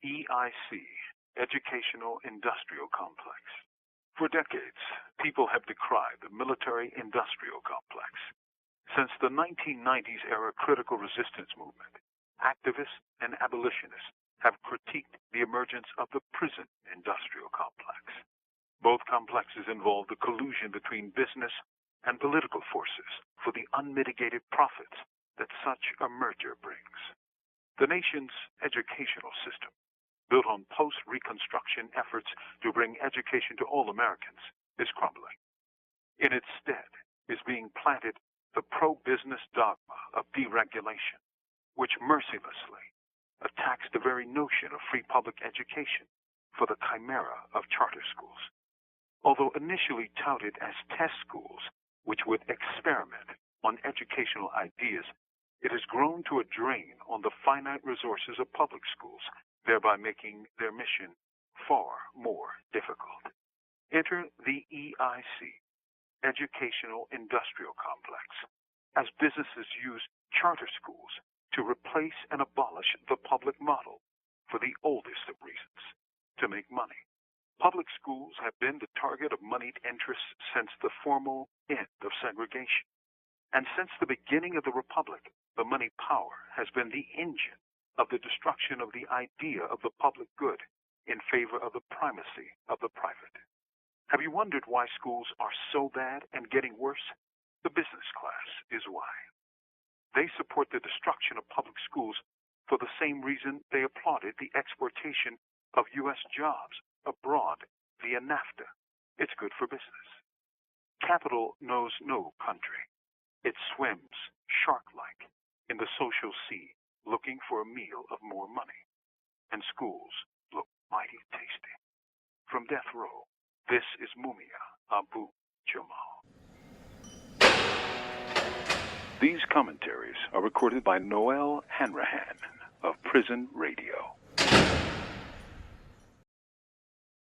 EIC, Educational Industrial Complex. For decades, people have decried the military-industrial complex. Since the 1990s era critical resistance movement, activists and abolitionists have critiqued the emergence of the prison industrial complex. Both complexes involve the collusion between business and political forces for the unmitigated profits that such a merger brings. The nation's educational system, built on post-Reconstruction efforts to bring education to all Americans, is crumbling. In its stead is being planted the pro-business dogma of deregulation, which mercilessly attacks the very notion of free public education for the chimera of charter schools. Although initially touted as test schools, which would experiment on educational ideas, it has grown to a drain on the finite resources of public schools, thereby making their mission far more difficult. Enter the EIC, Educational Industrial Complex, as businesses use charter schools to replace and abolish the public model for the oldest of reasons, to make money. Public schools have been the target of moneyed interests since the formal end of segregation. And since the beginning of the Republic, the money power has been the engine of the destruction of the idea of the public good in favor of the primacy of the private. Have you wondered why schools are so bad and getting worse? The business class is why. They support the destruction of public schools for the same reason they applauded the exportation of U.S. jobs abroad via NAFTA. It's good for business. Capital knows no country. It swims shark-like in the social sea, looking for a meal of more money. And schools look mighty tasty. From death row, this is Mumia Abu Jamal. These commentaries are recorded by Noel Hanrahan of Prison Radio.